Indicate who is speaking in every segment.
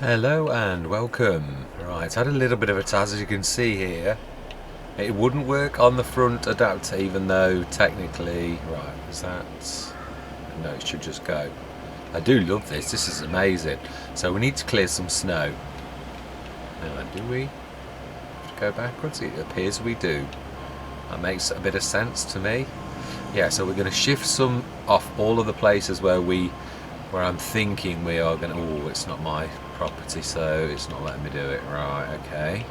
Speaker 1: Hello and welcome. Right, had a little bit of a task, as you can see here. It wouldn't work on the front adapter, even though technically, right, is that, no, it should just go. I do love this is amazing. So we need to clear some snow. Now, do we go backwards? It appears we do. That makes a bit of sense to me. Yeah, so we're going to shift some off all of the places where I'm thinking we are going to, oh, it's not my property, so it's not letting me do it. Right, okay.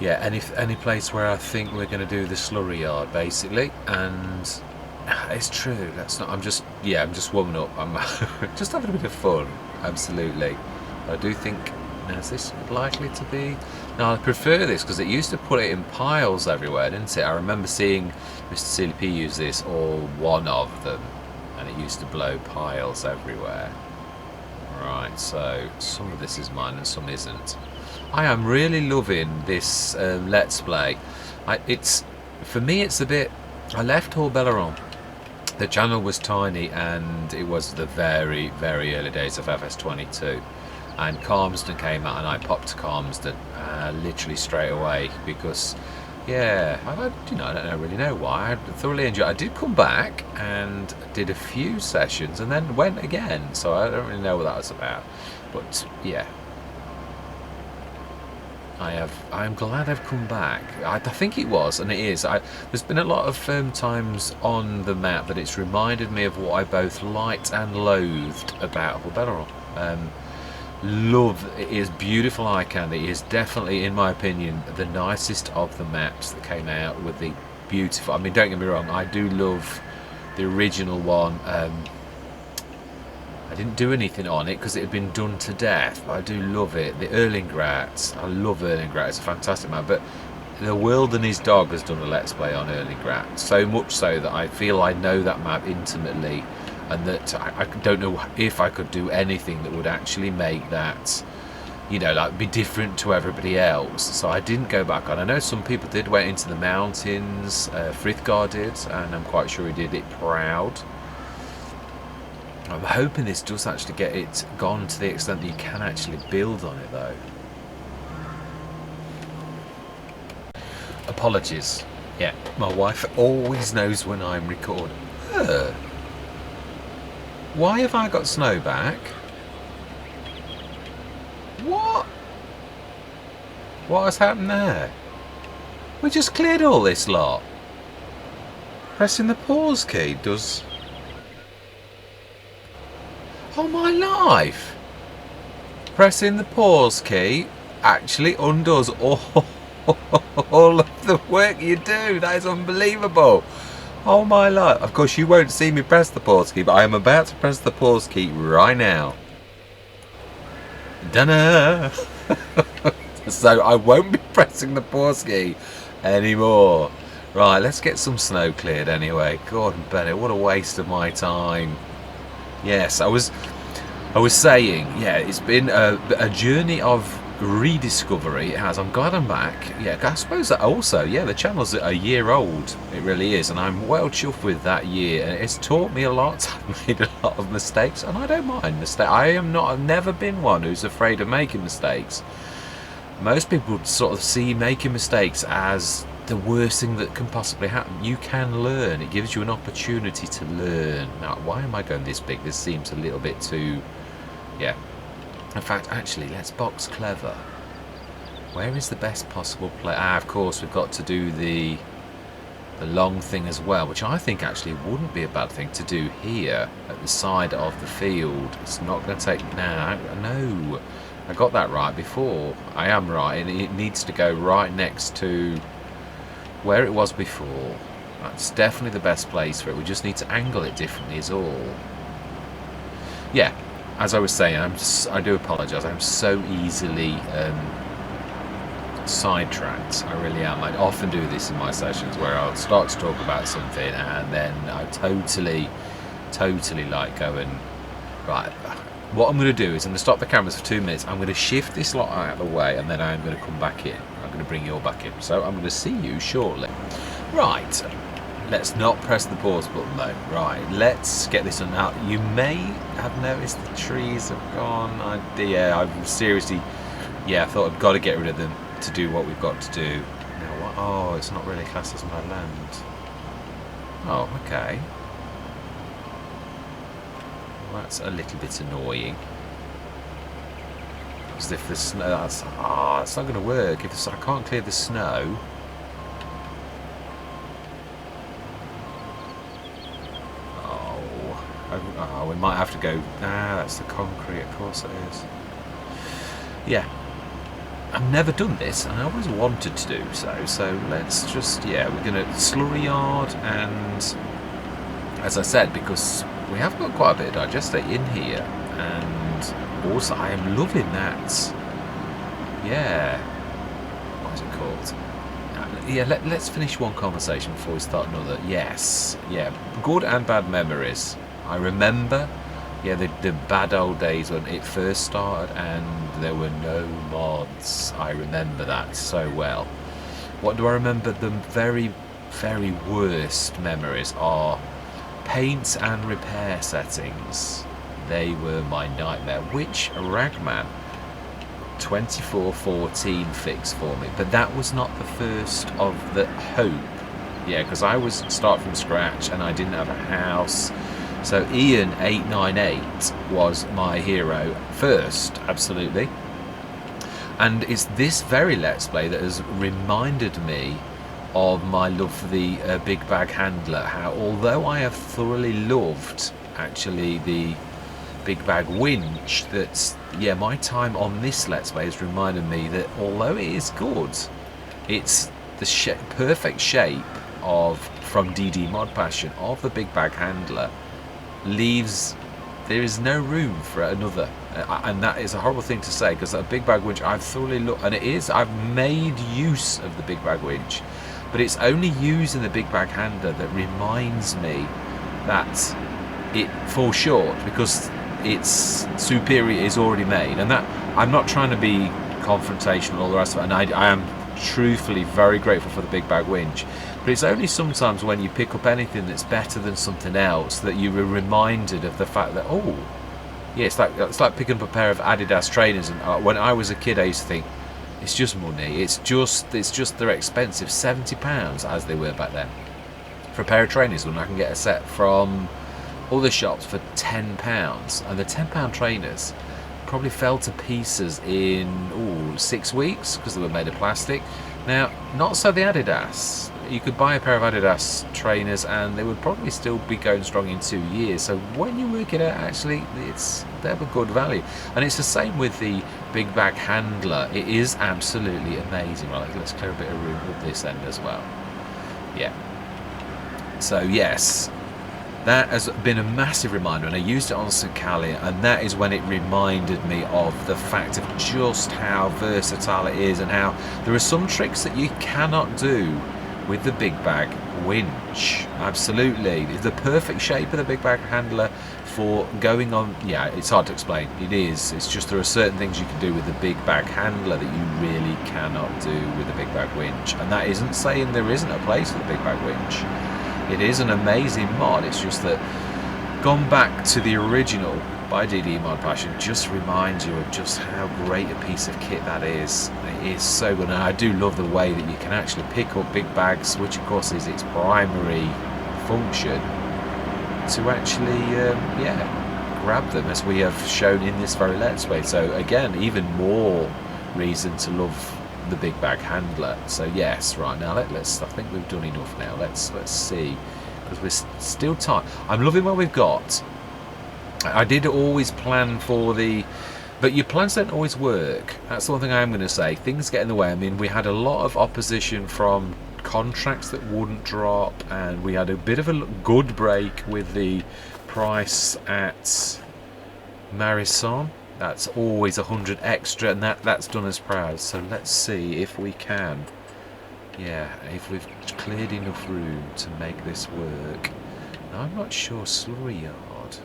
Speaker 1: Yeah, any place where I think we're going to do the slurry yard, basically, and it's true, that's not, I'm just warming up, I'm just having a bit of fun, absolutely. I do think, now is this likely to be, no, I prefer this, because it used to put it in piles everywhere, didn't it? I remember seeing Mr. CLP use this, or one of them, and it used to blow piles everywhere. Right, so some of this is mine and some isn't. I am really loving this Let's Play. For me it's a bit, I left Haut Beyleron. The channel was tiny and it was the very, very early days of FS22. And Calmsden came out and I popped to Calmsden literally straight away because, yeah, I don't really know why. I thoroughly enjoyed it. I did come back and did a few sessions and then went again, so I don't really know what that was about. But yeah, I'm glad I've come back. I think it was, and it is. There's been a lot of times on the map that it's reminded me of what I both liked and loathed about Beyleron. Love, it is beautiful eye candy. It is definitely, in my opinion, the nicest of the maps that came out with the beautiful, I mean, don't get me wrong, I do love the original one. I didn't do anything on it because it had been done to death, but I do love it. The Erlingrad, I love Erlingrad, it's a fantastic map, but the World and His Dog has done a Let's Play on Erlingrad, so much so that I feel I know that map intimately, and that I don't know if I could do anything that would actually make that, you know, like, be different to everybody else. So I didn't go back on. I know some people did, went into the mountains, Frithgar did, and I'm quite sure he did it proud. I'm hoping this does actually get it gone to the extent that you can actually build on it, though. Apologies. Yeah, my wife always knows when I'm recording. Why have I got snow back? What? What has happened there? We just cleared all this lot. Pressing the pause key does... Oh my life! Pressing the pause key actually undoes all of the work you do. That is unbelievable. Oh my life. Of course you won't see me press the pause key, but I am about to press the pause key right now. Dunno. So I won't be pressing the pause key anymore. Right, let's get some snow cleared anyway. God, Bennett, what a waste of my time. Yes, I was saying, yeah, it's been a journey of rediscovery. It has. I'm glad I'm back. Yeah, I suppose that also, yeah, the channel's a year old. It really is, and I'm well chuffed with that year. And it's taught me a lot. I've made a lot of mistakes, and I don't mind mistakes. I've never been one who's afraid of making mistakes. Most people would sort of see making mistakes as the worst thing that can possibly happen. You can learn. It gives you an opportunity to learn. Now, why am I going this big? This seems a little bit too, yeah. In fact, actually, let's box clever. Where is the best possible place? Of course, we've got to do the long thing as well, which I think actually wouldn't be a bad thing to do here at the side of the field. It's not going to take... No, I got that right before. I am right, and it needs to go right next to where it was before. That's definitely the best place for it. We just need to angle it differently is all. Yeah. As I was saying, I do apologise. I'm so easily sidetracked. I really am. I often do this in my sessions where I'll start to talk about something and then I totally like going, right, what I'm going to do is I'm going to stop the cameras for 2 minutes. I'm going to shift this lot out of the way and then I'm going to come back in. I'm going to bring you all back in. So I'm going to see you shortly. Right. let's not press the pause button though. Right, let's get this one out. You may have noticed the trees have gone. I've seriously, I thought I've got to get rid of them to do what we've got to do. Now what? Oh, it's not really classed as my land. Oh, okay. Well, that's a little bit annoying. Because if the snow, that's not going to work. If I can't clear the snow. Oh, we might have to go. That's the concrete. Of course it is. Yeah. I've never done this, and I always wanted to do so. So let's just, we're going to slurry yard, and as I said, because we have got quite a bit of digestate in here, and also I am loving that. Yeah. What is it called? Let's finish one conversation before we start another. Yes. Yeah. Good and bad memories. I remember, the bad old days when it first started and there were no mods. I remember that so well. What do I remember? The very, very worst memories are paint and repair settings. They were my nightmare, which Ragman 2414 fixed for me. But that was not the first of the Hope. Yeah, because I was start from scratch and I didn't have a house. So Ian 898 was my hero first, absolutely. And it's this very Let's Play that has reminded me of my love for the big bag handler. How although I have thoroughly loved actually the big bag winch, that's my time on this Let's Play has reminded me that although it is good, it's the perfect shape of from DD Mod Passion of the big bag handler. There is no room for another, and that is a horrible thing to say because a big bag winch I've thoroughly looked, and I've made use of the big bag winch, but it's only using the big bag handler that reminds me that it falls short because its superior is already made. And that I'm not trying to be confrontational and all the rest of it, and I am truthfully very grateful for the big bag winch. But it's only sometimes when you pick up anything that's better than something else that you were reminded of the fact that it's like picking up a pair of Adidas trainers. And when I was a kid, I used to think it's just money. It's just they're expensive, £70 as they were back then for a pair of trainers. When I can get a set from other shops for £10, and the £10 trainers probably fell to pieces in 6 weeks because they were made of plastic. Now, not so the Adidas. You could buy a pair of Adidas trainers and they would probably still be going strong in 2 years. So when you work it out, actually, they're a good value. And it's the same with the big bag handler. It is absolutely amazing. Right, let's clear a bit of room up this end as well. Yeah. So yes, that has been a massive reminder, and I used it on Socalia, and that is when it reminded me of the fact of just how versatile it is and how there are some tricks that you cannot do with the big bag winch. Absolutely. It's the perfect shape of the big bag handler for going on. Yeah, it's hard to explain. It is. It's just there are certain things you can do with the big bag handler that you really cannot do with the big bag winch. And that isn't saying there isn't a place for the big bag winch. It is an amazing mod. It's just that gone back to the original by DD Mod Passion just reminds you of just how great a piece of kit that is. It is so good, and I do love the way that you can actually pick up big bags, which of course is its primary function, to actually grab them, as we have shown in this very Let's Play. So again, even more reason to love the big bag handler. So yes, right now let's. I think we've done enough now. Let's see, because we're still tight. I'm loving what we've got. I did always plan for but your plans don't always work. That's the one thing I am going to say. Things get in the way. I mean, we had a lot of opposition from contracts that wouldn't drop, and we had a bit of a good break with the price at Marison. That's always 100 extra, and that's done us proud. So let's see if we can. Yeah, if we've cleared enough room to make this work. Now, I'm not sure slurry yard.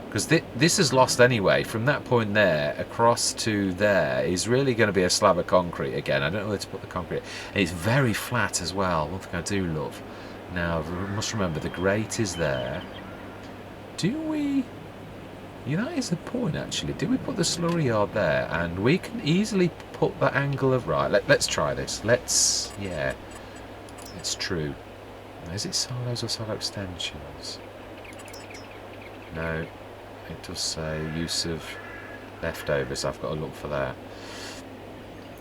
Speaker 1: Because this is lost anyway. From that point there across to there is really going to be a slab of concrete again. I don't know where to put the concrete. And it's very flat as well. One thing I do love. Now, we must remember the grate is there. Do we... Yeah, that is a point, actually. Do we put the slurry yard there? And we can easily put the angle of... Right, let's try this. Let's... Yeah. It's true. Is it silos or silo extensions? No. It does say use of leftovers. I've got to look for that.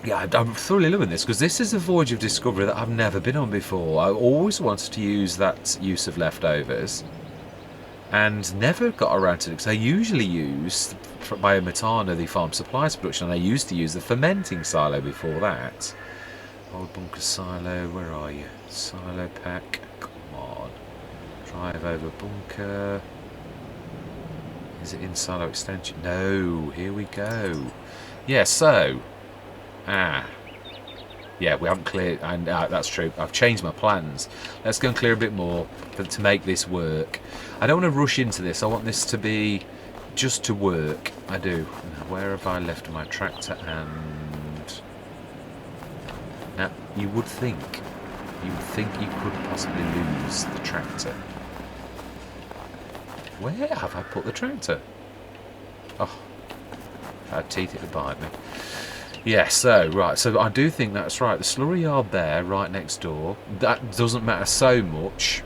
Speaker 1: Yeah, I'm thoroughly loving this, because this is a voyage of discovery that I've never been on before. I always wanted to use that use of leftovers, and never got around to it, because I usually use biometana, the farm supplies production, and I used to use the fermenting silo before that. Old bunker silo, where are you? Silo pack, come on. Drive over bunker. Is it in silo extension? No, here we go. Yeah, so... yeah, we haven't cleared, and that's true. I've changed my plans. Let's go and clear a bit more to make this work. I don't want to rush into this. I want this to be just to work. I do. Now, where have I left my tractor? And now you would think you could possibly lose the tractor. Where have I put the tractor? Oh, I had teeth, it would bite me. Yeah, so, right, so I do think that's right. The slurry yard there, right next door, that doesn't matter so much.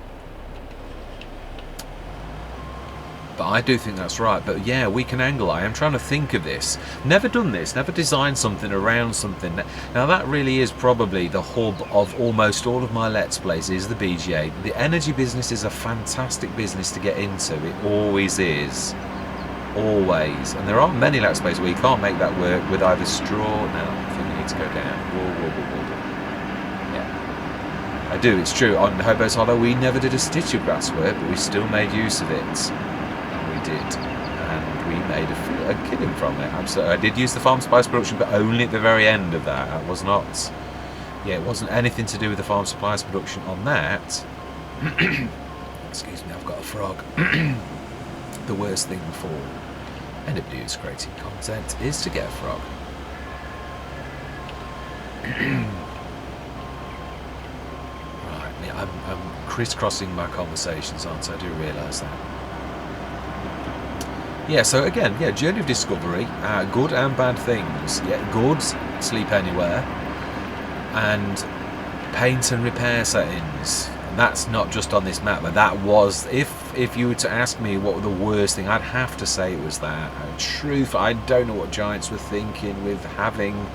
Speaker 1: But I do think that's right. But yeah, we can angle. I am trying to think of this. Never done this, never designed something around something. Now that really is probably the hub of almost all of my Let's Plays, is the BGA. The energy business is a fantastic business to get into. It always is. Always. And there aren't many Let's Plays where you can't make that work with either straw... No, I think you need to go down. Yeah. I do, it's true. On Hobo's Hollow we never did a stitch of grasswork, but we still made use of it. And we did. And we made a killing from it. Absolutely. I did use the farm supplies production, but only at the very end of that. That was not... Yeah, it wasn't anything to do with the farm supplies production on that. Excuse me, I've got a frog. The worst thing for anybody who's creating content is to get a frog. Right, yeah, I'm crisscrossing my conversations, aren't I? I do realise that. Yeah, so again, yeah, journey of discovery, good and bad things. Yeah, good, sleep anywhere, and paint and repair settings. And that's not just on this map, but that was, if you were to ask me what the worst thing, I'd have to say it was that. Truth, I don't know what Giants were thinking with having...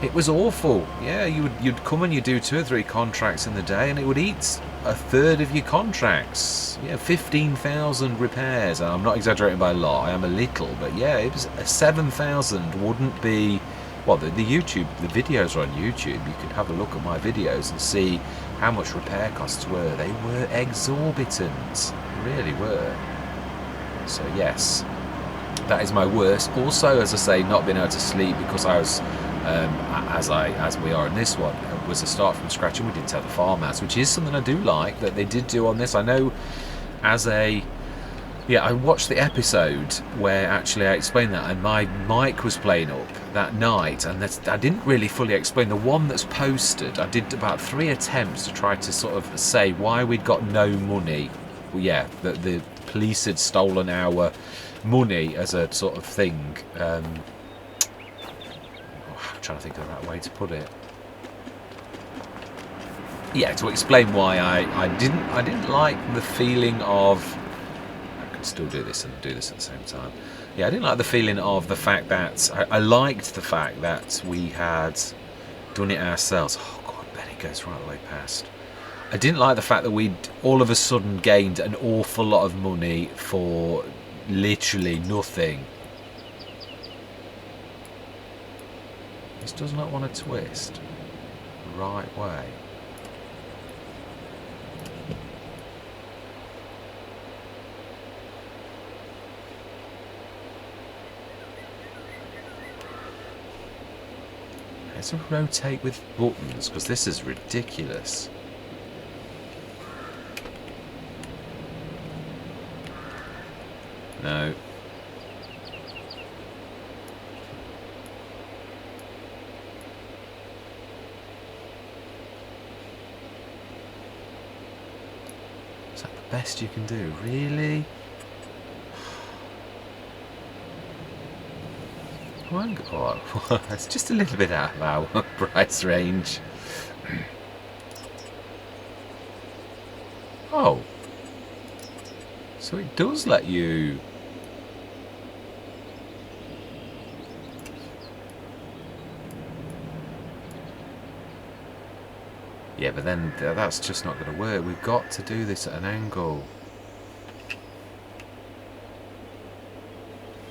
Speaker 1: It was awful. Yeah, you'd come and you'd do 2 or 3 contracts in the day, and it would eat a third of your contracts. Yeah, 15,000 repairs. And I'm not exaggerating by a lot. I am a little, but yeah, it was 7,000 wouldn't be. Well, the YouTube, the videos are on YouTube. You could have a look at my videos and see how much repair costs were. They were exorbitant. They really were. So yes, that is my worst. Also, as I say, not being able to sleep because I was. As we are in this one, it was a start from scratch, and we did have the farmhouse, which is something I do like that they did do on this. I know, I watched the episode where actually I explained that, and my mic was playing up that night, and I didn't really fully explain the one that's posted. I did about 3 attempts to try to sort of say why we'd got no money. Well, yeah, the police had stolen our money as a sort of thing. Trying to think of the right way to put it. Yeah, to explain why I didn't like the feeling of. I could still do this and do this at the same time. Yeah, I didn't like the feeling of the fact that I liked the fact that we had done it ourselves. Oh God, Benny goes right the way past. I didn't like the fact that we'd all of a sudden gained an awful lot of money for literally nothing. This does not want to twist the right way. Let's rotate with buttons, because this is ridiculous. No. best you can do? Really? Oh, it's just a little bit out of our price range. Oh. So it does let you... Yeah, but then that's just not going to work. We've got to do this at an angle.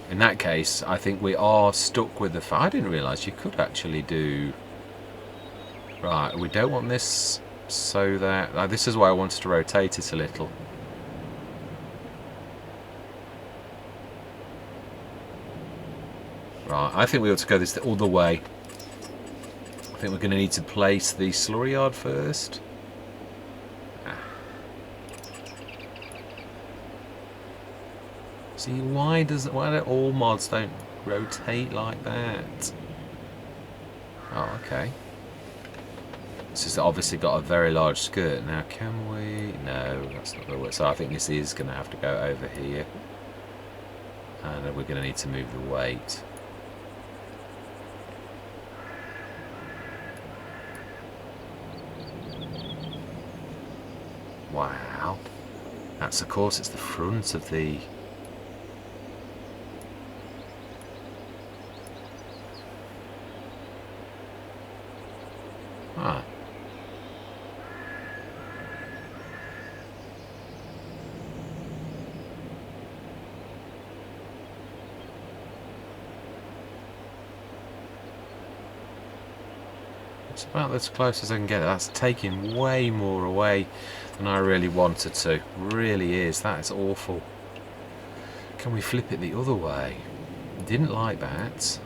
Speaker 1: In that case, I think we are stuck with the... I didn't realise you could actually do... Right, we don't want this so that... this is why I wanted to rotate it a little. Right, I think we ought to go this the other way. I think we're going to need to place the slurry yard first. See, why do all mods don't rotate like that? Oh, okay. This has obviously got a very large skirt. Now, can we... No, that's not going to work. So I think this is going to have to go over here. And we're going to need to move the weight. Wow. That's, of course, it's the front of the... Ah. It's about as close as I can get. That's taking way more away than I really wanted to. Really is. That is awful. Can we flip it the other way? Didn't like that.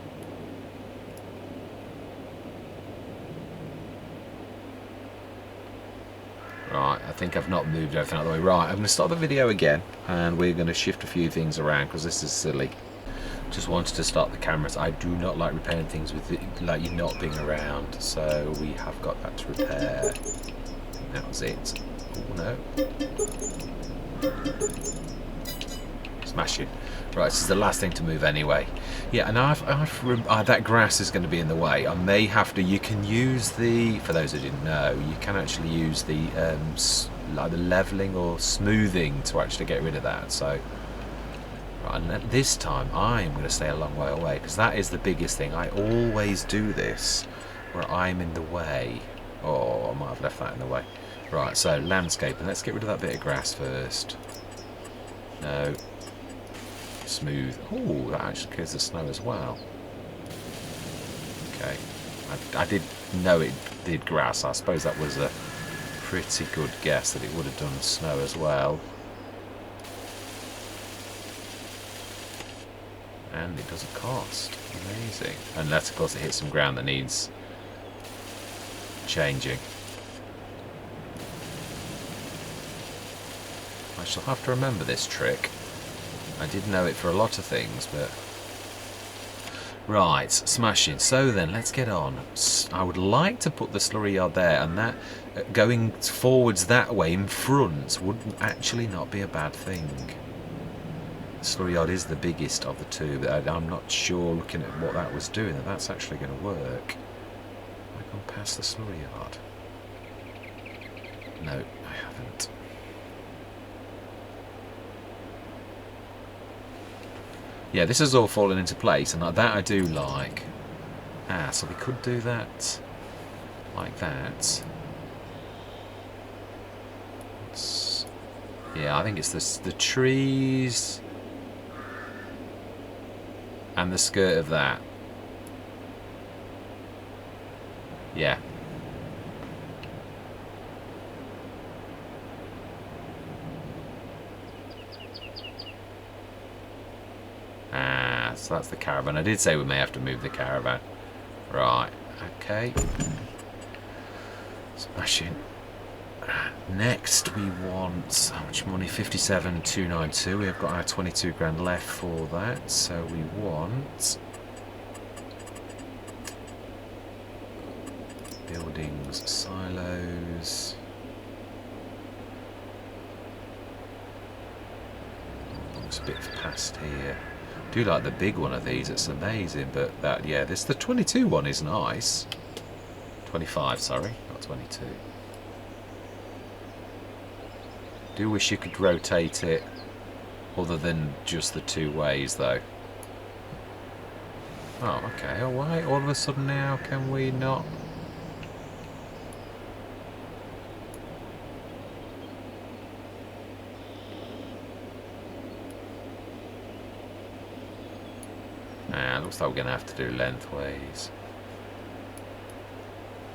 Speaker 1: Right, I think I've not moved everything out of the way. Right, I'm going to start the video again and we're going to shift a few things around because this is silly. Just wanted to start the cameras. I do not like repairing things with it, like you not being around, so we have got that to repair. That was it. Oh no. Smashing. Right, this is the last thing to move anyway. Yeah, and that grass is going to be in the way. I may have to. You can use the. For those who didn't know, you can actually use the like the leveling or smoothing to actually get rid of that. So, right, and this time I'm going to stay a long way away because that is the biggest thing. I always do this where I'm in the way. Oh, I might have left that in the way. Right, so landscaping. Let's get rid of that bit of grass first. No. Smooth. Oh, that actually clears the snow as well. Okay. I did know it did grass. I suppose that was a pretty good guess that it would have done snow as well. And it doesn't cost. Amazing. Unless, of course, it hits some ground that needs changing. I shall have to remember this trick. I did know it for a lot of things, but... Right, smashing. So then, let's get on. I would like to put the slurry yard there, and that going forwards that way in front would actually not be a bad thing. The slurry yard is the biggest of the two, but I'm not sure, looking at what that was doing, that that's actually going to work. Have I gone past the slurry yard? No, I haven't. Yeah, this is all falling into place, and that I do like. Ah, so we could do that like that. Yeah, I think it's the trees and the skirt of that. Yeah. Ah, so that's the caravan. I did say we may have to move the caravan. Right, okay. Smashing. Next we want, how much money? 57,292. We've got our 22 grand left for that. So we want buildings, silos. It's a bit past here. I do like the big one of these, it's amazing, but that, yeah, the 22 one is nice. 25, sorry, not 22. Do wish you could rotate it other than just the two ways though. Oh, okay, oh, why all of a sudden now can we not? Looks like we're going to have to do lengthways.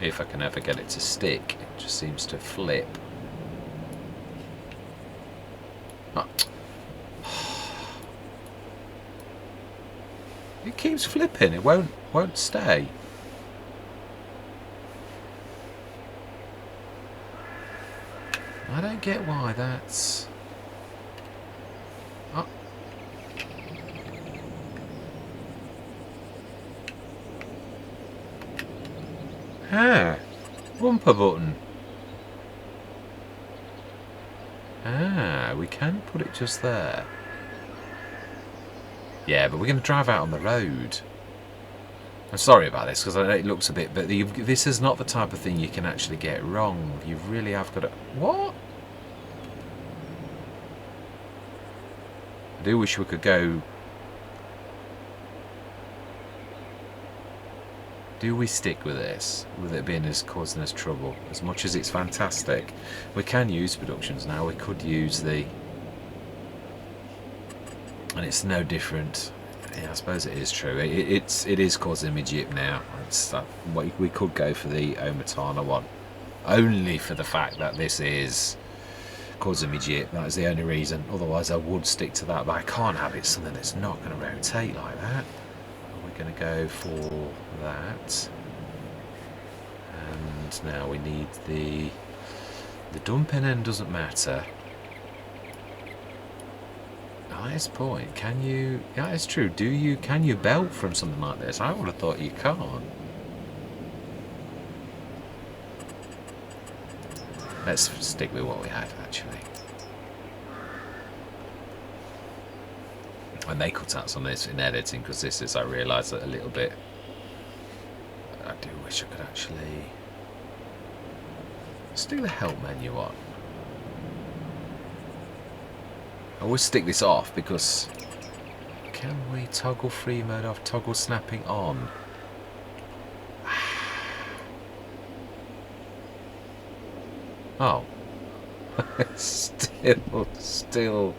Speaker 1: If I can ever get it to stick, it just seems to flip. Oh. It keeps flipping, it won't stay. I don't get why that's... Oh. Ah, bumper button. Ah, we can put it just there. Yeah, but we're going to drive out on the road. I'm sorry about this because it looks a bit, but this is not the type of thing you can actually get wrong. You really have got to... What? I do wish we could go... Do we stick with this, with it being causing us trouble? As much as it's fantastic, we can use productions now. We could use the, and it's no different. Yeah, I suppose it is true. It is causing me jip now. We could go for the Omatana one, only for the fact that this is causing me jip. That is the only reason. Otherwise, I would stick to that. But I can't have it something that's not going to rotate like that. Going to go for that, and now we need the dumping end. Doesn't matter. Highest point. Can you? Yeah, it's true. Can you belt from something like this? I would have thought you can't. Let's stick with what we had actually. And they cut out some of this in editing because this is, I realise that a little bit. I do wish I could actually stick the help menu on. I always stick this off because can we toggle free mode off, toggle snapping on? Oh, still.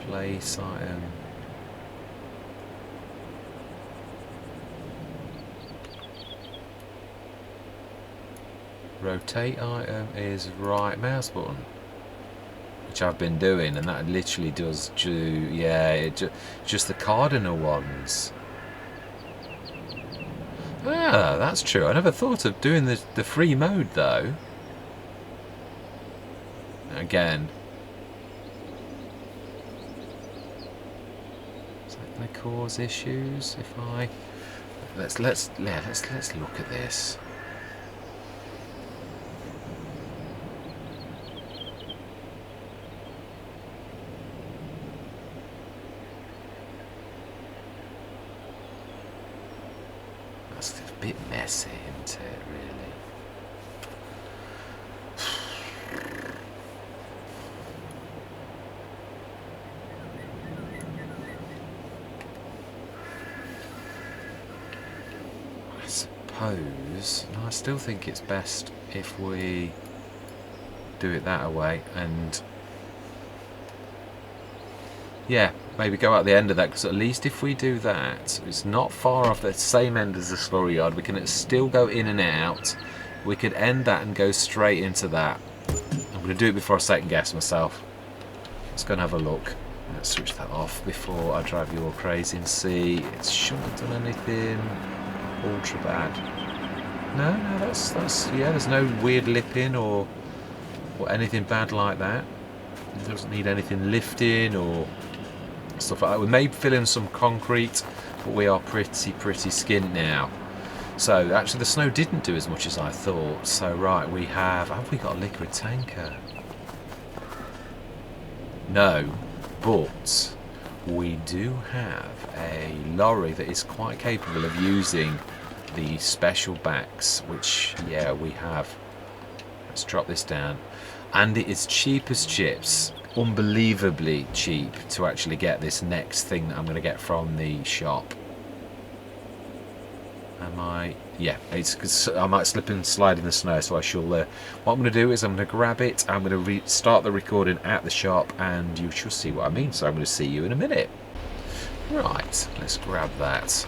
Speaker 1: Place item. Rotate item is right mouse button, which I've been doing, and that literally does do. Yeah, just the cardinal ones. Ah, that's true. I never thought of doing the free mode though. Again. They cause issues if I let's look at this. That's a bit messy, isn't it, really? I still think it's best if we do it that way, and yeah, maybe go out the end of that, because at least if we do that, it's not far off the same end as the slurry yard. We can still go in and out. We could end that and go straight into that. I'm going to do it before I second guess myself. Let's go and have a look. Let's switch that off before I drive you all crazy and see. It shouldn't have done anything ultra bad. No, that's yeah. There's no weird lipping or anything bad like that. It doesn't need anything lifting or stuff like that. We may fill in some concrete, but we are pretty skint now. So actually, the snow didn't do as much as I thought. So right, have we got a liquid tanker? No, but we do have a lorry that is quite capable of using the special backs, which, yeah, we have. Let's drop this down. And it is cheap as chips, unbelievably cheap to actually get this next thing that I'm going to get from the shop. Am I? Yeah, I might slip and slide in the snow, so I shall. What I'm going to do is I'm going to grab it. I'm going to start the recording at the shop, and you shall see what I mean. So I'm going to see you in a minute. Right, let's grab that.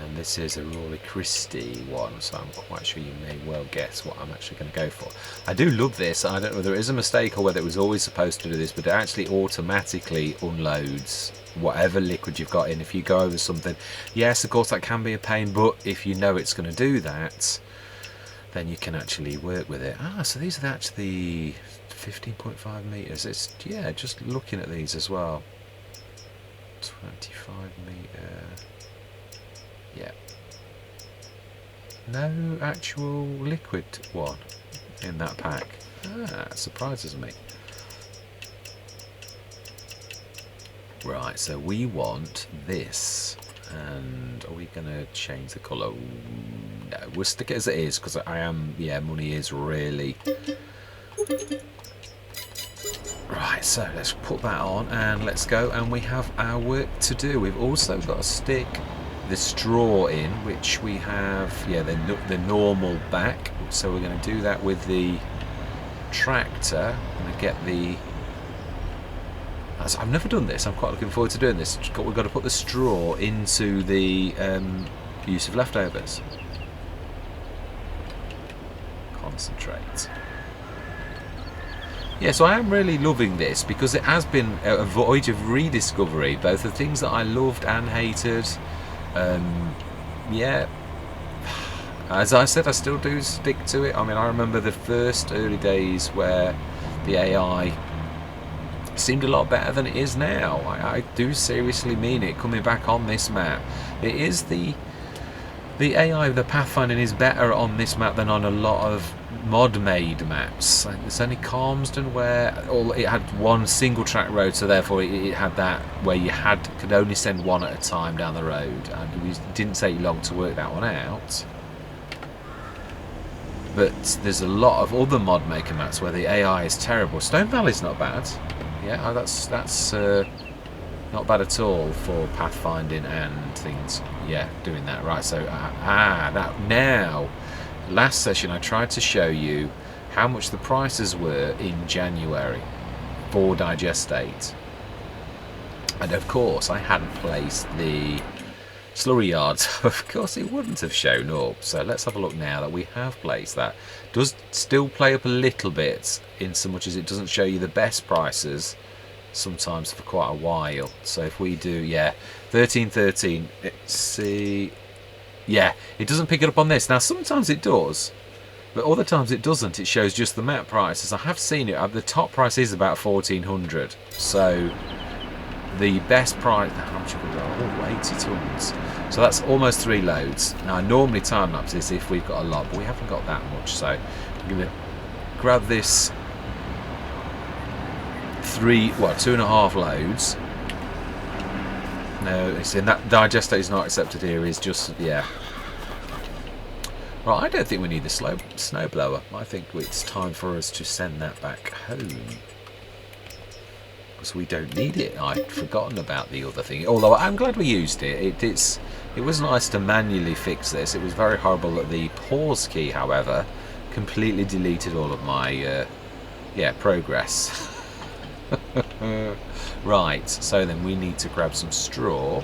Speaker 1: And this is a Rory Christie one, so I'm quite sure you may well guess what I'm actually going to go for. I do love this. I don't know whether it is a mistake or whether it was always supposed to do this, but it actually automatically unloads whatever liquid you've got in. If you go over something, yes, of course that can be a pain, but if you know it's going to do that, then you can actually work with it. So these are actually 15.5 meters. It's, yeah, just looking at these as well. 25 meter. Yeah. No actual liquid one in that pack. Surprises me. Right, so we want this, and are we going to change the colour? No, we'll stick it as it is, because I am, yeah, money is really... Right, so let's put that on, and let's go, and we have our work to do. We've also got to stick the straw in, which we have, yeah, the normal back, so we're going to do that with the tractor. I'm going to get the... I've never done this. I'm quite looking forward to doing this. We've got to put the straw into the use of leftovers. Concentrate. Yeah, so I am really loving this because it has been a voyage of rediscovery, both the things that I loved and hated. Yeah, as I said, I still do stick to it. I mean, I remember the first early days where the AI seemed a lot better than it is now. I do seriously mean it. Coming back on this map, it is the AI, the pathfinding is better on this map than on a lot of mod-made maps. There's only Calmsden where it had one single track road, so therefore it had that where you could only send one at a time down the road, and it didn't take long to work that one out. But there's a lot of other mod maker maps where the AI is terrible. Stone Valley's not bad. Yeah, that's not bad at all for pathfinding and things. Yeah, doing that right. So that now, last session I tried to show you how much the prices were in January for digestate, and of course I hadn't placed the slurry yard, so of course it wouldn't have shown up. So let's have a look now that we have placed that. Does still play up a little bit in so much as it doesn't show you the best prices sometimes for quite a while. So if we do, yeah, 1313, let's see, yeah, it doesn't pick it up on this. Now sometimes it does, but other times it doesn't. It shows just the map prices. I have seen it, the top price is about 1400, so the best price, how much have we got? 80 tons. So that's almost 3 loads. Now I normally time lapse this if we've got a lot, but we haven't got that much, so I'm going to grab this 2.5 loads. No, it's in that digestate is not accepted here, is just, yeah. Right, I don't think we need the snow blower. I think it's time for us to send that back home, because we don't need it. I'd forgotten about the other thing, although I'm glad we used it. It was nice to manually fix this. It was very horrible that the pause key, however, completely deleted all of my progress. Right, so then we need to grab some straw.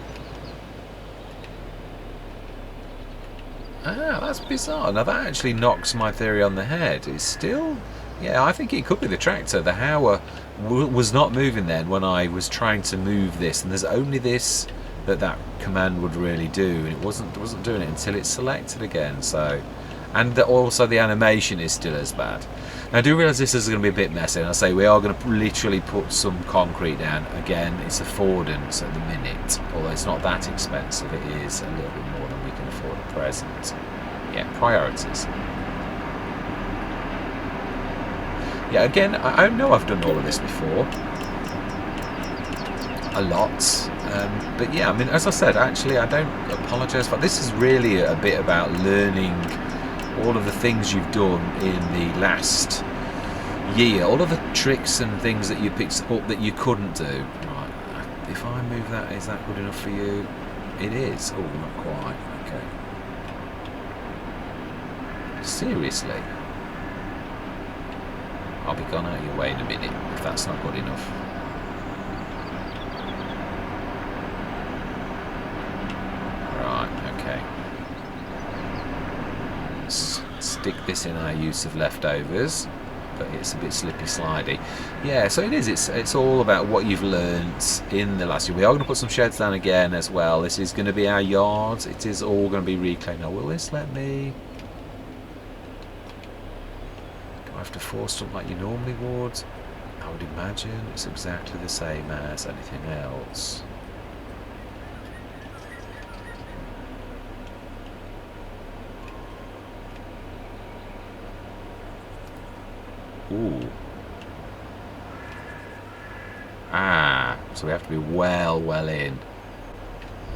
Speaker 1: That's bizarre. Now that actually knocks my theory on the head. It's still, yeah, I think it could be the tractor. The Haut was not moving then when I was trying to move this, and there's only this that command would really do, and it wasn't doing it until it's selected again. So, and also the animation is still as bad. Now I do realise this is going to be a bit messy, and I say we are going to literally put some concrete down. Again, it's affordance at the minute, although it's not that expensive. It is a little bit more than we can afford at present. Yeah, priorities. yeah, again, I know I've done all of this before. A lot. But yeah, I mean, as I said, actually, I don't apologise for this. Is really a bit about learning all of the things you've done in the last year, all of the tricks and things that you picked up that you couldn't do. Right, if I move that, is that good enough for you? It is. Oh, not quite. Okay. Seriously? I'll be gone out of your way in a minute if that's not good enough. Right, okay. Let's stick this in our use of leftovers, but it's a bit slippy slidey. Yeah, so it is. It's all about what you've learnt in the last year. We are going to put some sheds down again as well. This is going to be our yard. It is all going to be reclaimed. Now, will this let me? Do I have to force stuff like you normally would? I would imagine it's exactly the same as anything else. Ooh. Ah, so we have to be well in.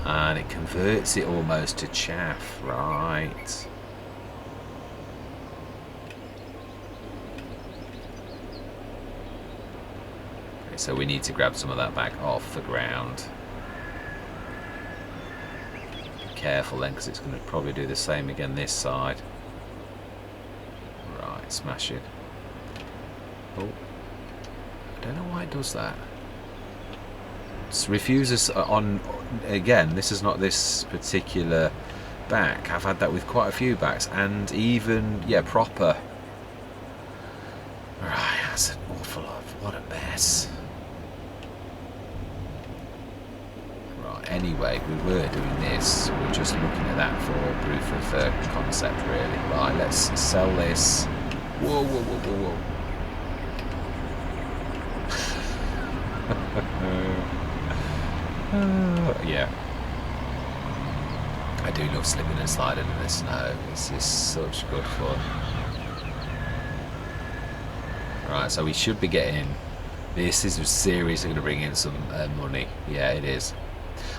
Speaker 1: And it converts it almost to chaff, right. Okay, so we need to grab some of that back off the ground. Be careful then, because it's going to probably do the same again this side. Right, smash it. Oh, I don't know why it does that. It refuses on, again, this is not this particular back. I've had that with quite a few backs, and even, yeah, proper. Right, that's an awful lot. What a mess. Right, anyway, we were doing this. We're just looking at that for proof of concept, really. Right, let's sell this. Whoa, whoa, whoa, whoa, whoa. Yeah, I do love slipping and sliding in the snow. This is such good fun. Right, so we should be getting this. Is seriously going to bring in some money. Yeah, it is.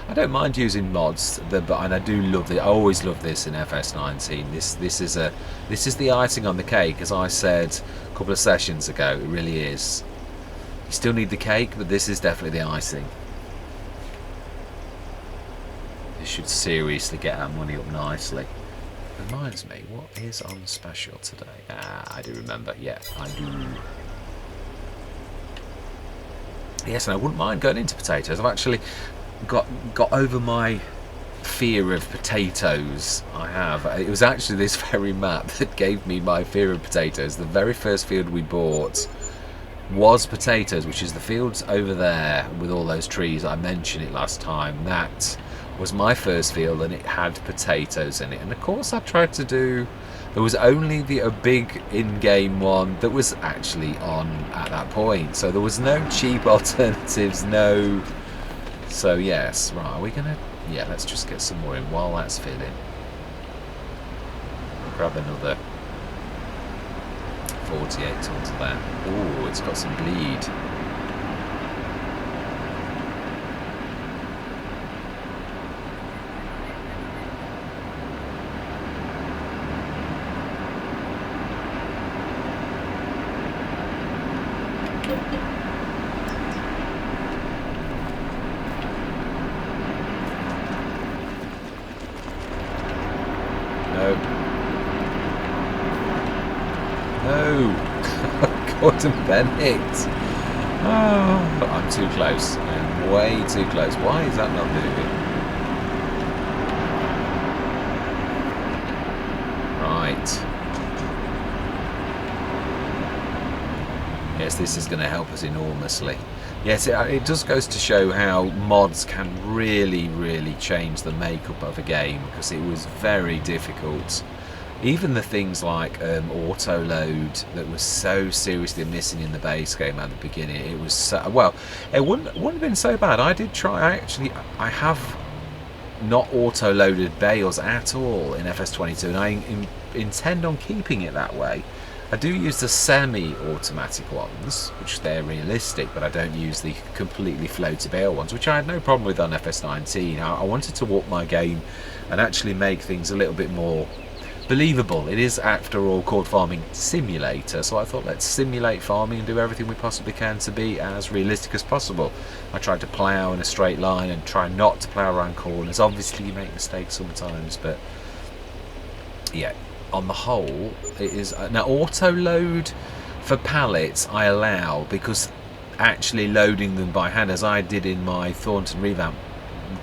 Speaker 1: I don't mind using mods, and I do love it. I always love this in FS19. This is the icing on the cake, as I said a couple of sessions ago. It really is. You still need the cake, but this is definitely the icing. This should seriously get our money up nicely. Reminds me, what is on special today? Ah, I do remember. Yeah, I do. Yes, and I wouldn't mind going into potatoes. I've actually got over my fear of potatoes. I have. It was actually this very map that gave me my fear of potatoes. The very first field we bought was potatoes, which is the fields over there with all those trees. I mentioned it last time. That was my first field, and it had potatoes in it. And of course I tried to do, there was only a big in-game one that was actually on at that point, so there was no cheap alternatives, no. So yes, right, are we gonna, yeah, let's just get some more in while that's filling. Grab another 48 tons of that. Oh, it's got some bleed. Gordon Bennett. Oh, I'm too close. I'm way too close. Why is that not moving? Right. Yes, this is going to help us enormously. Yes, it just goes to show how mods can really change the makeup of a game, because it was very difficult. Even the things like auto load that was so seriously missing in the base game at the beginning, it was so, well, it wouldn't have been so bad. I did try. I have not auto loaded bales at all in FS22, and I intend on keeping it that way. I do use the semi-automatic ones, which they're realistic, but I don't use the completely floaty bale ones, which I had no problem with on FS19. I wanted to up my game and actually make things a little bit more believable. It is, after all, called Farming Simulator, so I thought let's simulate farming and do everything we possibly can to be as realistic as possible. I tried to plough in a straight line and try not to plough around corners. Obviously you make mistakes sometimes, but yeah, on the whole it is. Now auto load for pallets I allow, because actually loading them by hand, as I did in my Thornton revamp,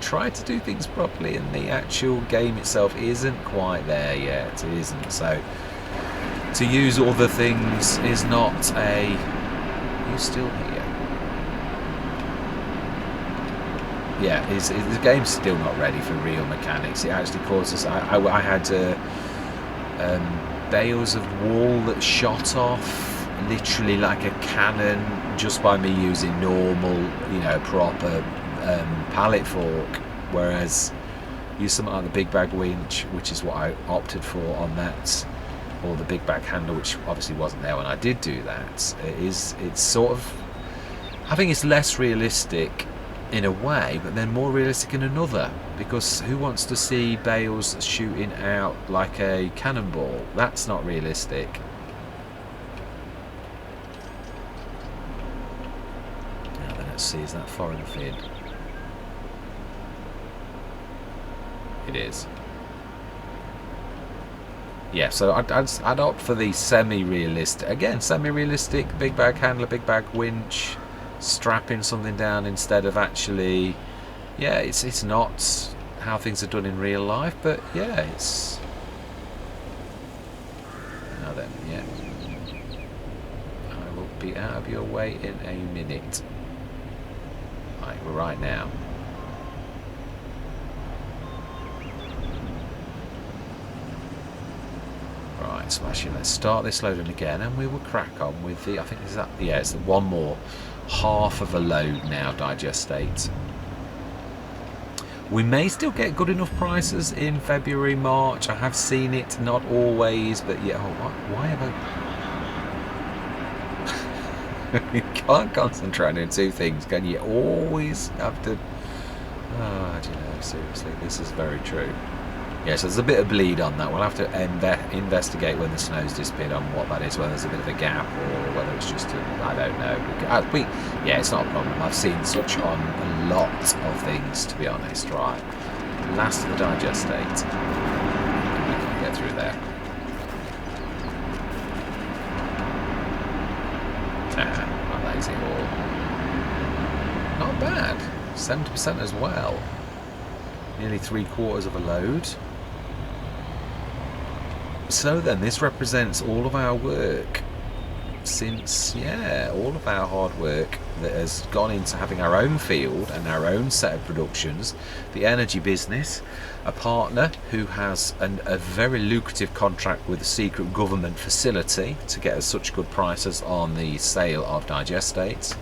Speaker 1: try to do things properly, and the actual game itself isn't quite there yet. It isn't. So to use other things is not a... Are you still here? Yeah, the game's still not ready for real mechanics. It actually causes... I had bales of wool that shot off literally like a cannon just by me using normal, you know, proper pallet fork, whereas use something like the big bag winch, which is what I opted for on that, or the big bag handle, which obviously wasn't there when I did do that. It's sort of, I think it's less realistic in a way, but then more realistic in another, because who wants to see bales shooting out like a cannonball? That's not realistic. Now then, let's see, is that foreign feed? It is. Yeah, so I'd opt for the semi-realistic. Again, semi-realistic, big bag handler, big bag winch, strapping something down instead of actually... Yeah, it's not how things are done in real life, but yeah, it's... Now then, yeah. I will be out of your way in a minute. Right, we're right now. Right, smashing. Let's start this loading again, and we will crack on with the... I think is that... Yeah, it's one more half of a load now, digestate. We may still get good enough prices in February, March. I have seen it, not always, but yeah. Oh, why have I... You can't concentrate on two things, can you? Always have to... Oh, I don't know, seriously, this is very true. Yeah, so there's a bit of bleed on that. We'll have to investigate when the snow's disappeared on what that is, whether there's a bit of a gap or whether it's just I don't know. Yeah, it's not a problem. I've seen such on a lot of things, to be honest. Right, last of the digestate. We can get through there. Not lazy haul. Not bad. 70% as well. Nearly 3/4 of a load. So then, this represents all of our work since, yeah, all of our hard work that has gone into having our own field and our own set of productions, the energy business, a partner who has a very lucrative contract with a secret government facility to get us such good prices on the sale of digestates.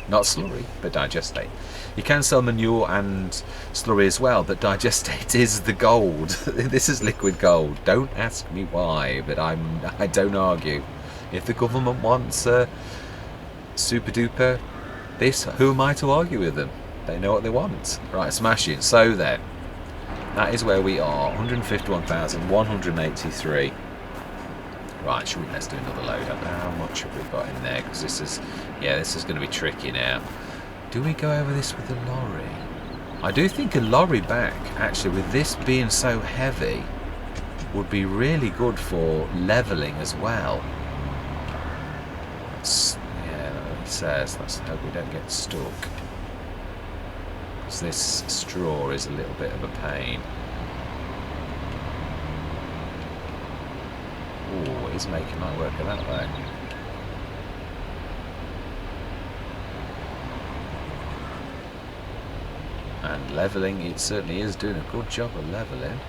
Speaker 1: Not slurry, but digestate. You can sell manure and slurry as well, but digestate is the gold. This is liquid gold. Don't ask me why, but I don't argue. If the government wants super duper this, who am I to argue with them? They know what they want. Right, smashing. So then, that is where we are. 151,183. Right, let's do another load. I don't know how much have we got in there, because this is going to be tricky now. Do we go over this with a lorry? I do think a lorry back, actually, with this being so heavy, would be really good for levelling as well. Yeah, that's what it says. Let's hope we don't get stuck, because this straw is a little bit of a pain. Ooh, it is making my work of that way. And levelling, it certainly is doing a good job of levelling.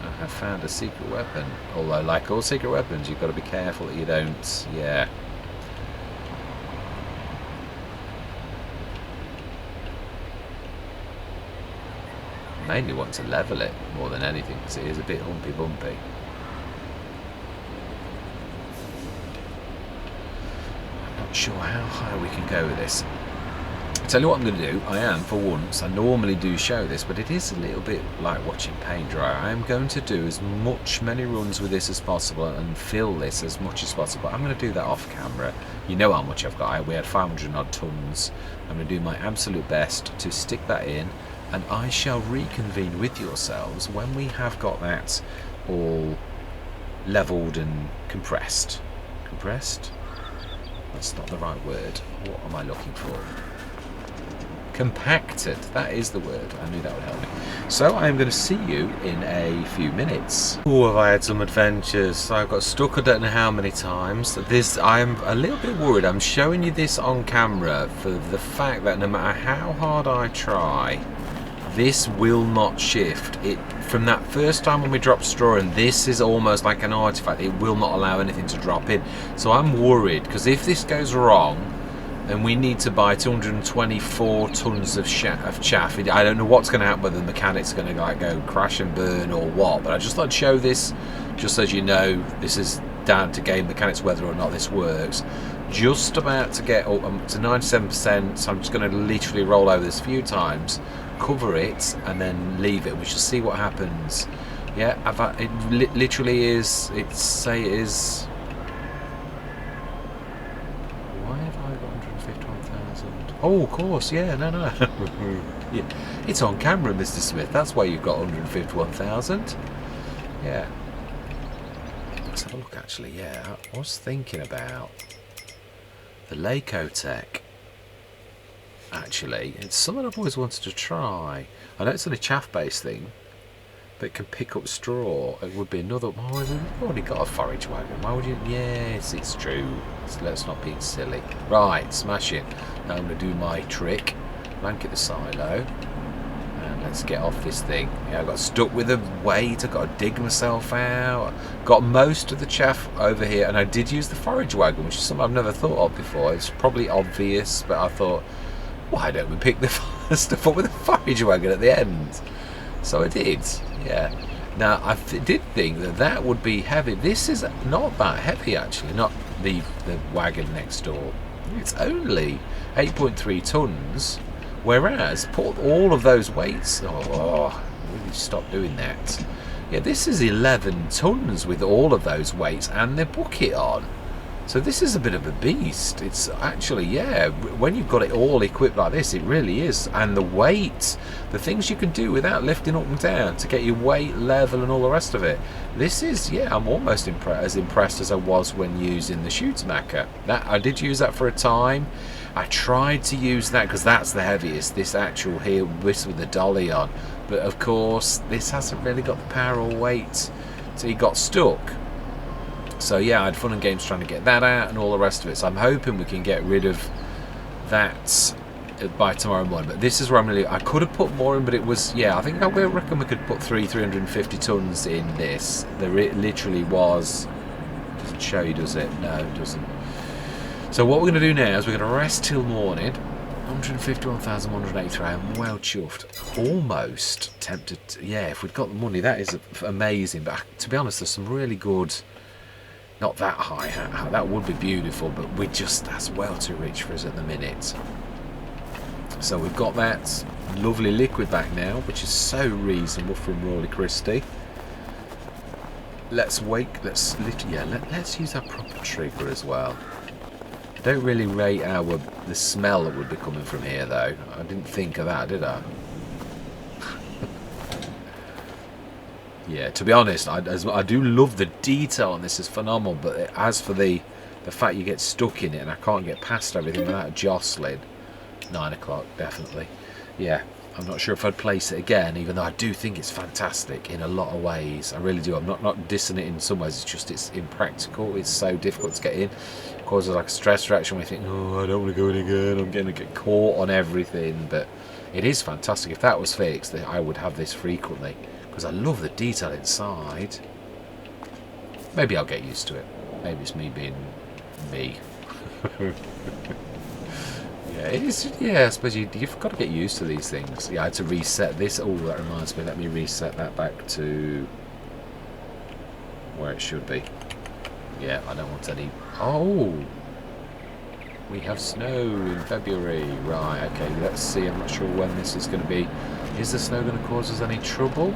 Speaker 1: I have found a secret weapon. Although, like all secret weapons, you've got to be careful that you don't... Yeah. mainly want to level it more than anything because it is a bit humpy bumpy. I'm not sure how high we can go with this. Tell you what I'm going to do. I am, for once, I normally do show this, but it is a little bit like watching paint dry. I am going to do as many runs with this as possible and fill this as much as possible. I'm going to do that off camera. You know how much I've got. We had 500 odd tons. I'm going to do my absolute best to stick that in, and I shall reconvene with yourselves when we have got that all leveled and compressed. Compressed? That's not the right word. What am I looking for? Compacted, that is the word. I knew that would help me. So I am going to see you in a few minutes. Oh, have I had some adventures. I got stuck I don't know how many times. I'm a little bit worried. I'm showing you this on camera for the fact that no matter how hard I try, this will not shift. It from that first time when we dropped straw in, this is almost like an artifact. It will not allow anything to drop in. So I'm worried, because if this goes wrong, and we need to buy 224 tons of chaff. I don't know what's going to happen, whether the mechanics are going to like go crash and burn or what, but I just thought I'd show this just so you know this is down to game mechanics whether or not this works. Just about to get up to 97%, so I'm just going to literally roll over this a few times, cover it, and then leave it. We shall see what happens. Yeah, it literally is, say it is... Oh, of course, yeah, no. Yeah. It's on camera, Mr. Smith. That's why you've got 151,000. Yeah. Let's have a look, actually. Yeah, I was thinking about the Lacotech. Actually, it's something I've always wanted to try. I know it's only a chaff-based thing, but it can pick up straw. It would be another... Oh, we've already got a forage wagon. Why would you... Yes, it's true. Let's not be silly. Right, smash it. Now I'm going to do my trick. Blanket the silo. And let's get off this thing. Yeah, I got stuck with a weight. I've got to dig myself out. Got most of the chaff over here. And I did use the forage wagon, which is something I've never thought of before. It's probably obvious, but I thought, why don't we pick the stuff up with a forage wagon at the end? So I did, yeah. Now, I did think that would be heavy. This is not that heavy, actually, not the wagon next door. It's only 8.3 tons, whereas put all of those weights... Oh, really stop doing that. Yeah, this is 11 tons with all of those weights and the bucket on. So this is a bit of a beast. It's actually, yeah, when you've got it all equipped like this, it really is. And the weight, the things you can do without lifting up and down to get your weight level and all the rest of it. This is, yeah, I'm almost as impressed as I was when using the Schutemacher. I did use that for a time. I tried to use that because that's the heaviest, this actual here, this with the dolly on. But of course, this hasn't really got the power or weight, so he got stuck. So yeah, I had fun and games trying to get that out and all the rest of it. So I'm hoping we can get rid of that by tomorrow morning. But this is where I'm really... I could have put more in, but it was... Yeah, I think I reckon we could put 350 tons in this. There it literally was... Doesn't show you, does it? No, it doesn't. So what we're going to do now is we're going to rest till morning. 151,183. I'm well chuffed. Almost tempted to, yeah, if we'd got the money, that is amazing. But to be honest, there's some really good... Not that high, that would be beautiful, but we're just, that's well too rich for us at the minute. So we've got that lovely liquid back now, which is so reasonable from Rawley Christie. Let's let's use our proper trigger as well. I don't really rate the smell that would be coming from here though. I didn't think of that, did I? Yeah, to be honest, I do love the detail on this, is phenomenal, but as for the fact you get stuck in it and I can't get past everything without jostling, 9 o'clock, definitely. Yeah, I'm not sure if I'd place it again, even though I do think it's fantastic in a lot of ways. I really do. I'm not dissing it in some ways, it's just it's impractical, it's so difficult to get in. It causes like a stress reaction when you think, oh, I don't want to go in again, I'm going to get caught on everything, but it is fantastic. If that was fixed, I would have this frequently. Because I love the detail inside. Maybe I'll get used to it. Maybe it's me being me. Yeah, it is. Yeah, I suppose you've got to get used to these things. Yeah, I had to reset this. Oh, that reminds me. Let me reset that back to where it should be. Yeah, I don't want any. Oh, we have snow in February. Right. Okay. Let's see. I'm not sure when this is going to be. Is the snow going to cause us any trouble?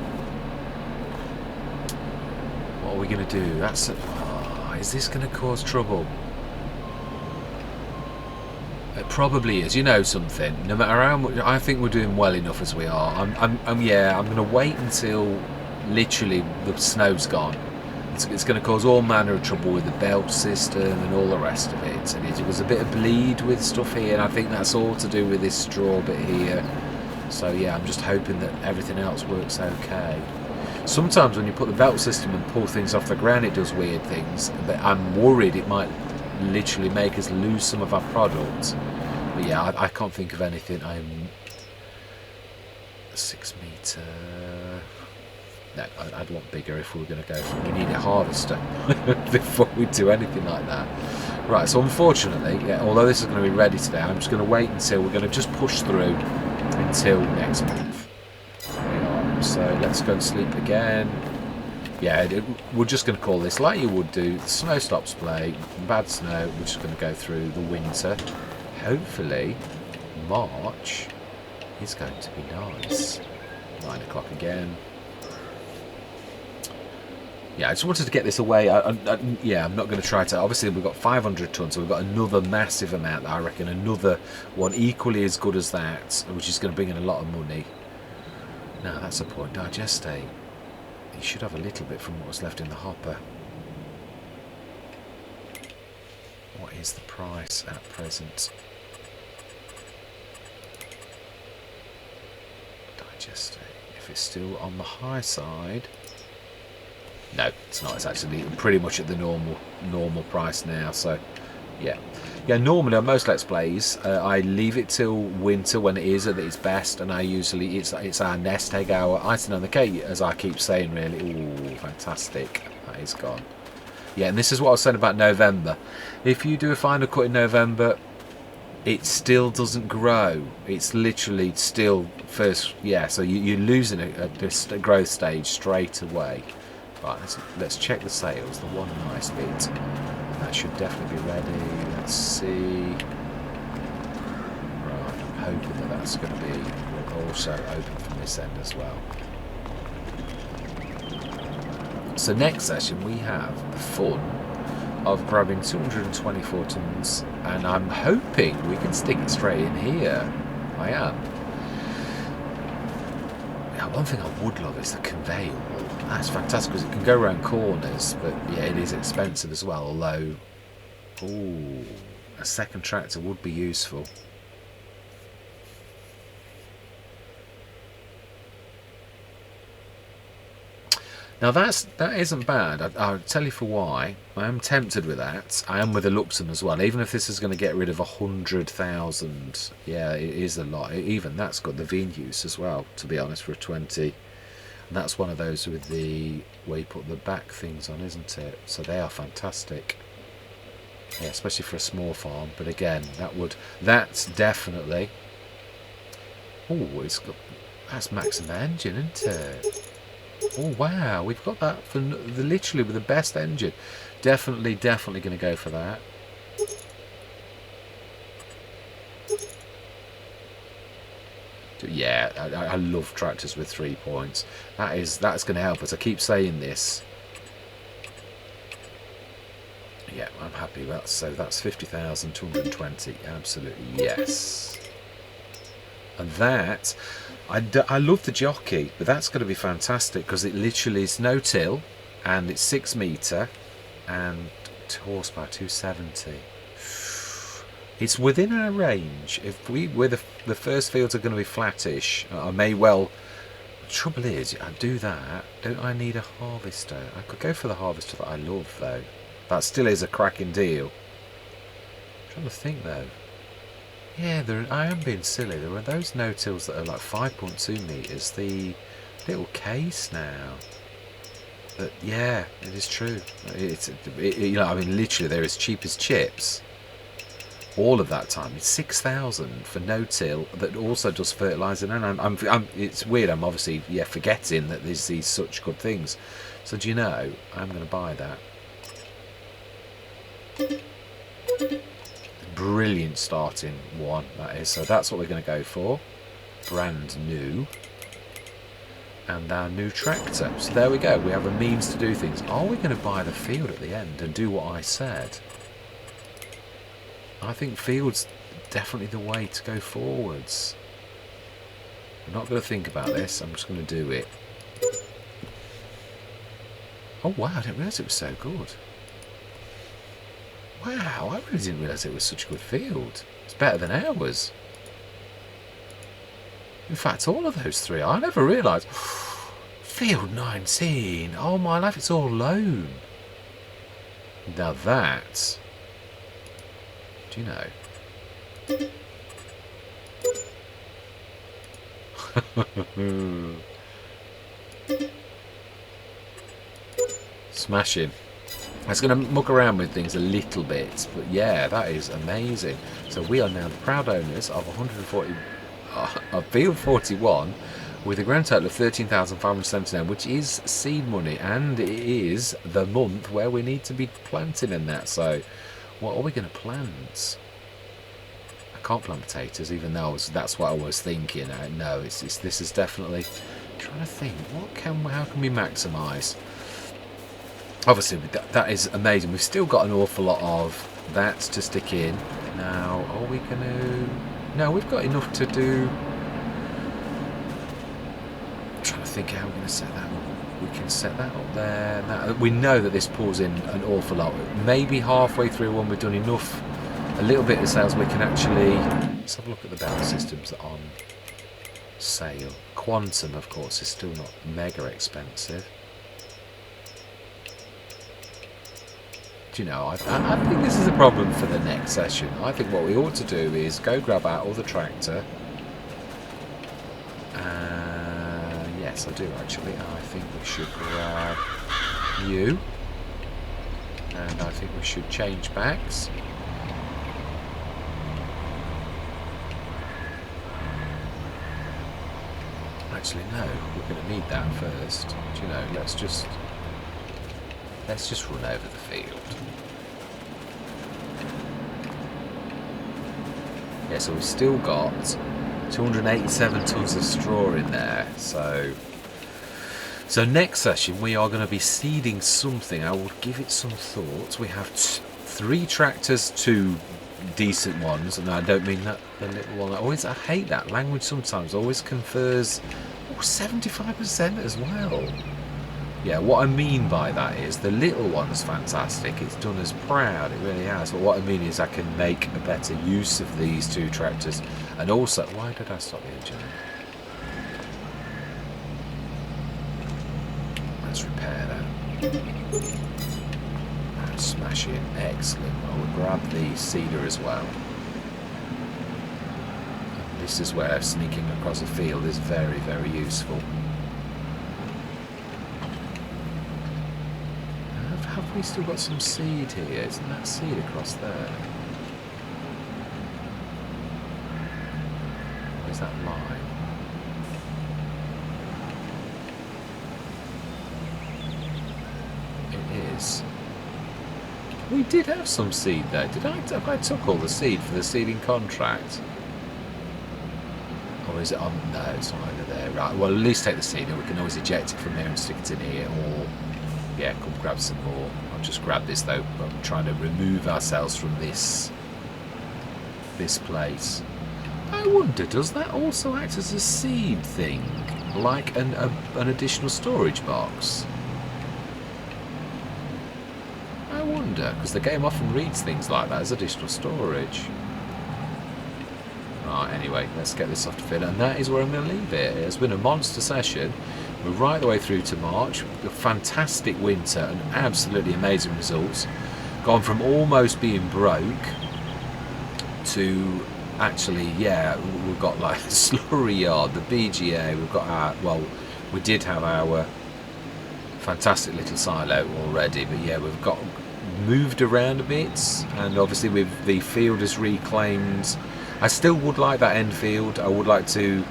Speaker 1: What are we going to do? That's. Is this going to cause trouble? It probably is. You know something. No matter how much, I think we're doing well enough as we are. I'm going to wait until literally the snow's gone. It's going to cause all manner of trouble with the belt system and all the rest of it. And it was a bit of bleed with stuff here, and I think that's all to do with this straw bit here. So yeah, I'm just hoping that everything else works okay. Sometimes when you put the belt system and pull things off the ground, it does weird things. But I'm worried it might literally make us lose some of our product. But yeah, I can't think of anything. I'm 6 metre. No, I'd want bigger if we were going to go. We need a harvester before we do anything like that. Right, so unfortunately, yeah, although this is going to be ready today, I'm just going to wait until we're going to just push through until next month. So let's go and sleep again. Yeah, we're just going to call this like you would do. The snow stops play, bad snow, we're just going to go through the winter. Hopefully, March is going to be nice. 9 o'clock again. Yeah, I just wanted to get this away. Yeah, I'm not going to try to. Obviously, we've got 500 tonnes, so we've got another massive amount. I reckon another one equally as good as that, which is going to bring in a lot of money. No, that's the point. Digestate. You should have a little bit from what was left in the hopper. What is the price at present? Digestate. If it's still on the high side. No, it's not. It's actually pretty much at the normal price now. So, yeah. Normally on most Let's Plays, I leave it till winter when it is at its best, and I usually it's our nest egg, our icing on the cake, as I keep saying. Really, ooh, fantastic. That is gone. Yeah, and this is what I was saying about November. If you do a final cut in November, it still doesn't grow. It's literally still first. Yeah, so you're losing a growth stage straight away. Right, let's check the sales, the one nice bit. That should definitely be ready. Let's see. Right, I'm hoping that that's going to be also open from this end as well. So next session we have the fun of grabbing 224 tonnes, and I'm hoping we can stick it straight in here. I am. Now, one thing I would love is the conveyor. That's fantastic because it can go around corners, but yeah, it is expensive as well. Although, ooh, a second tractor would be useful. Now that isn't bad. I'll tell you for why. I am tempted with that. I am with a Luxem as well. Even if this is going to get rid of 100,000, yeah, it is a lot. Even that's got the Venus as well. To be honest, for a 20. And that's one of those with the where you put the back things on, isn't it? So they are fantastic. Yeah, especially for a small farm. But again, that's definitely. Oh, that's maximum engine, isn't it? Oh wow, we've got that for literally with the best engine. Definitely going to go for that. Yeah, I love tractors with 3 points. That's going to help us. I keep saying this. Yeah, I'm happy with that. So that's 50,220. Absolutely, yes. And that, I love the jockey, but that's going to be fantastic because it literally is no till, and it's 6 metre, and horsepower 270. It's within our range. If the first fields are going to be flattish, I may well. The trouble is, I do that. Don't I need a harvester? I could go for the harvester that I love, though. That still is a cracking deal. I'm trying to think though. Yeah, I am being silly. There are those no-tills that are like 5.2 metres. The little case now. But yeah, it is true. I mean, literally, they're as cheap as chips. all of that time. It's 6,000 for no-till that also does fertiliser. And it's weird. I'm obviously forgetting that there's these such good things. So do you know? I'm going to buy that. Brilliant starting one that is. So that's what we're going to go for. Brand new. And our new tractor. So there we go. We have a means to do things. Are we going to buy the field at the end and do what I said? I think field's definitely the way to go forwards. I'm not going to think about this. I'm just going to do it. Oh wow, I didn't realise it was so good. Wow, I really didn't realise it was such a good field. It's better than ours. In fact, all of those three, I never realised. Field 19. Oh my life, it's all loam. Now that... Do you know? Smashing. I was going to muck around with things a little bit, but yeah, that is amazing. So we are now the proud owners of 140 of field 41 with a grand total of 13,579, which is seed money, and it is the month where we need to be planting in that. So what are we going to plant? I can't plant potatoes, even though that's what I was thinking. No, this is definitely trying to think. How can we maximise? Obviously, that is amazing. We've still got an awful lot of that to stick in. Now, are we going to? No, we've got enough to do. I'm trying to think how we're going to set that up. We can set that up there. Now, we know that this pulls in an awful lot. Maybe halfway through when we've done enough, a little bit of sales, we can actually... Let's have a look at the belt systems that are on sale. Quantum, of course, is still not mega expensive. Do you know, I think this is a problem for the next session. I think what we ought to do is go grab out all the tractor. Yes, I do actually. I think we should grab you. And I think we should change backs. Actually, no, we're going to need that first. Do you know, let's just run over the field. Yeah, so we've still got 287 tons of straw in there. So next session we are going to be seeding something. I will give it some thought. We have 3 tractors, 2 decent ones, and I don't mean that the little one. I hate that language sometimes. Always confers 75% as well. Yeah, what I mean by that is the little one's fantastic. It's done us proud, it really has. But what I mean is I can make a better use of these 2 tractors. And also, why did I stop the engine? Let's repair that. And smash it. Excellent. I will grab the seeder as well. And this is where sneaking across the field is very, very useful. Have we still got some seed here? Isn't that seed across there? Where's that line? It is. We did have some seed there. Have I took all the seed for the seeding contract? Or is it on? No, it's not over there. Right. Well, at least take the seed, and we can always eject it from here and stick it in here, or yeah, come grab some more. I'll just grab this though. I'm trying to remove ourselves from this place. I wonder, does that also act as a seed thing, like an additional storage box? I wonder, because the game often reads things like that as additional storage. Right, anyway, let's get this off the field, and that is where I'm going to leave it. It has been a monster session. We're right the way through to March. A fantastic winter and absolutely amazing results. Gone from almost being broke to actually, yeah, we've got like the slurry yard, the BGA, we've got our, well, we did have our fantastic little silo already, but yeah, we've got moved around a bit, and obviously with the field is reclaimed, I still would like that end field. I would like to.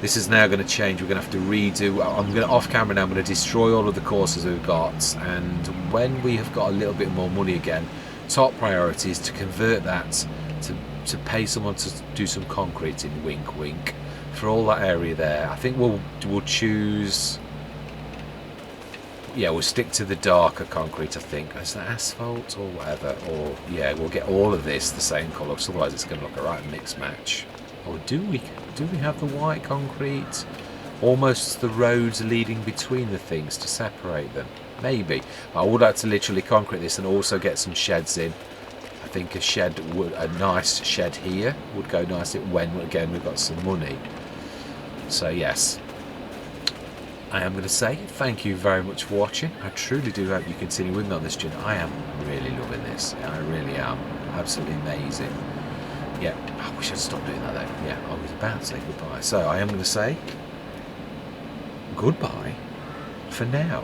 Speaker 1: This is now going to change. We're going to have to redo. I'm going to off camera now. I'm going to destroy all of the courses we've got, and when we have got a little bit more money again, top priority is to convert that to pay someone to do some concrete in. Wink, wink. For all that area there, I think we'll choose. Yeah, we'll stick to the darker concrete. I think is that asphalt or whatever. Or yeah, we'll get all of this the same colour. Otherwise, it's going to look a right mixed match. Or do we have the white concrete? Almost the roads leading between the things to separate them. Maybe. But I would like to literally concrete this and also get some sheds in. I think a nice shed here would go nicely when again we've got some money. So yes, I am going to say thank you very much for watching. I truly do hope you continue with me on this journey. I am really loving this. I really am. Absolutely amazing. Yeah, I wish I'd stopped doing that though. Yeah, I was about to say goodbye. So I am going to say goodbye for now.